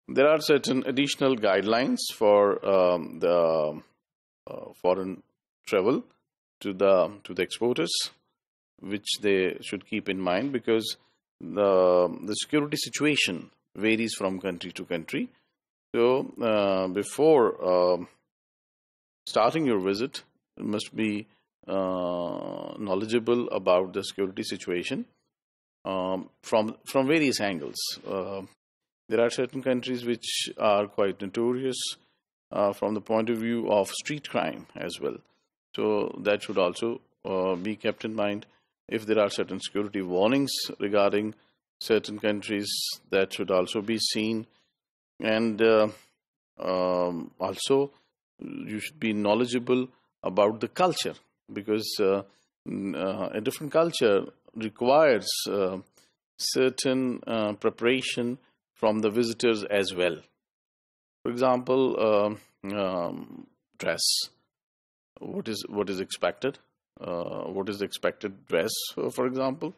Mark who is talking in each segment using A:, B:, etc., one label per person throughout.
A: There are certain additional guidelines for the foreign travel to the exporters, which they should keep in mind, because the security situation varies from country to country. So before starting your visit, you must be knowledgeable about the security situation from various angles. There are certain countries which are quite notorious from the point of view of street crime as well. So that should also be kept in mind. If there are certain security warnings regarding certain countries, that should also be seen. And also, you should be knowledgeable about the culture, because a different culture requires certain preparation from the visitors as well. For example, dress. What is expected? What is the expected dress, for example?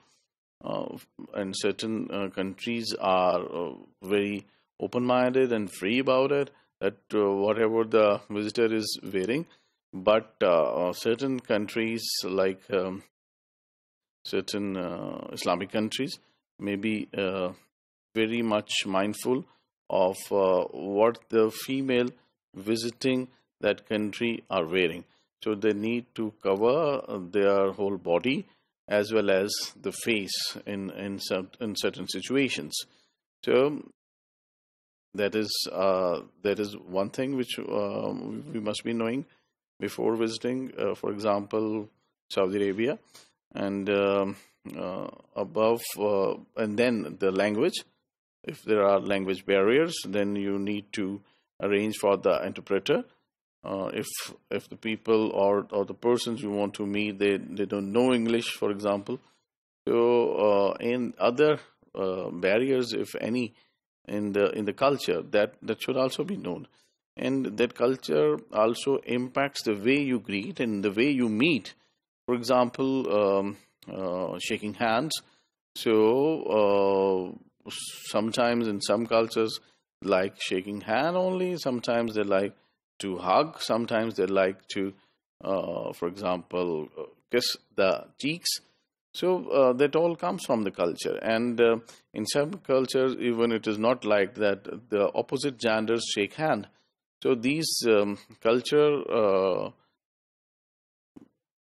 A: And certain countries are very open-minded and free about it, that whatever the visitor is wearing. But certain countries, like certain Islamic countries, may be very much mindful of what the female visiting that country are wearing. So they need to cover their whole body as well as the face in certain situations. So that is one thing which we must be knowing before visiting, for example, Saudi Arabia. And above, and then the language. If there are language barriers, then you need to arrange for the interpreter. If the people or the persons you want to meet, they don't know English, for example. So in other barriers, if any, in the culture, that should also be known. And that culture also impacts the way you greet and the way you meet. For example, shaking hands. So sometimes in some cultures like shaking hand only, sometimes they like to hug, sometimes they like to for example kiss the cheeks. So that all comes from the culture. And in some cultures, even it is not like that, the opposite genders shake hand. So these culture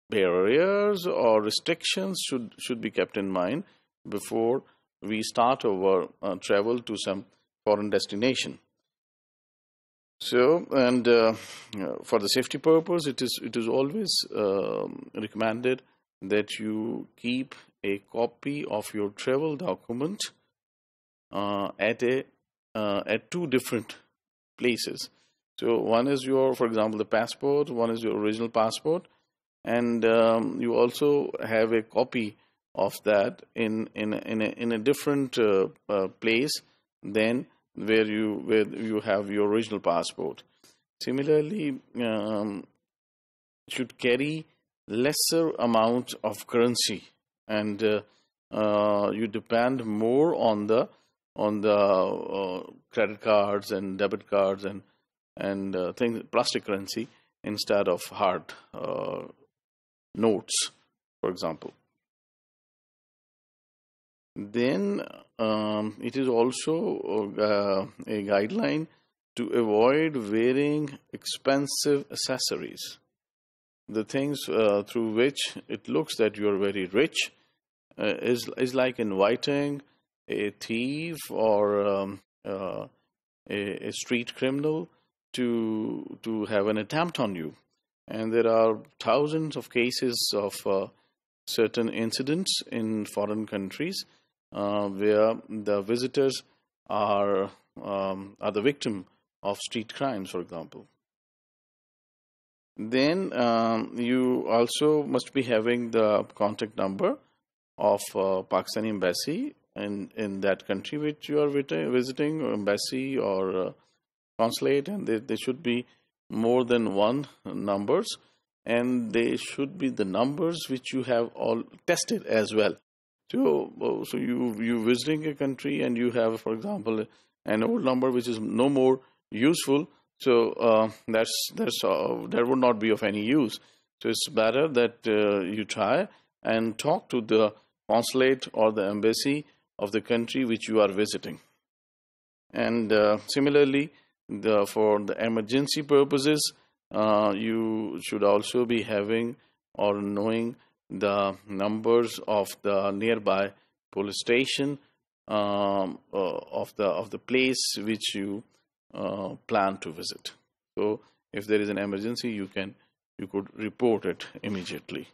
A: barriers or restrictions should be kept in mind before we start our travel to some foreign destination. So, and for the safety purpose, it is always recommended that you keep a copy of your travel document at two different places. So one is your, for example, the passport. One is your original passport, and you also have a copy of that in a different place than where you have your original passport. Similarly, should carry lesser amount of currency, and you depend more on the credit cards and debit cards and things, plastic currency, instead of hard notes, for example. Then it is also a guideline to avoid wearing expensive accessories. The things through which it looks that you are very rich is like inviting a thief or a street criminal to have an attempt on you. And there are thousands of cases of certain incidents in foreign countries where the visitors are the victim of street crimes, for example. Then you also must be having the contact number of Pakistani embassy in that country which you are visiting, or embassy or consulate, and there should be more than one numbers, and they should be the numbers which you have all tested as well. So you visiting a country and you have, for example, an old number which is no more useful. So that would not be of any use. So it's better that you try and talk to the consulate or the embassy of the country which you are visiting. And similarly, for the emergency purposes, you should also be having or knowing the numbers of the nearby police station, of the place which you plan to visit. So if there is an emergency, you could report it immediately.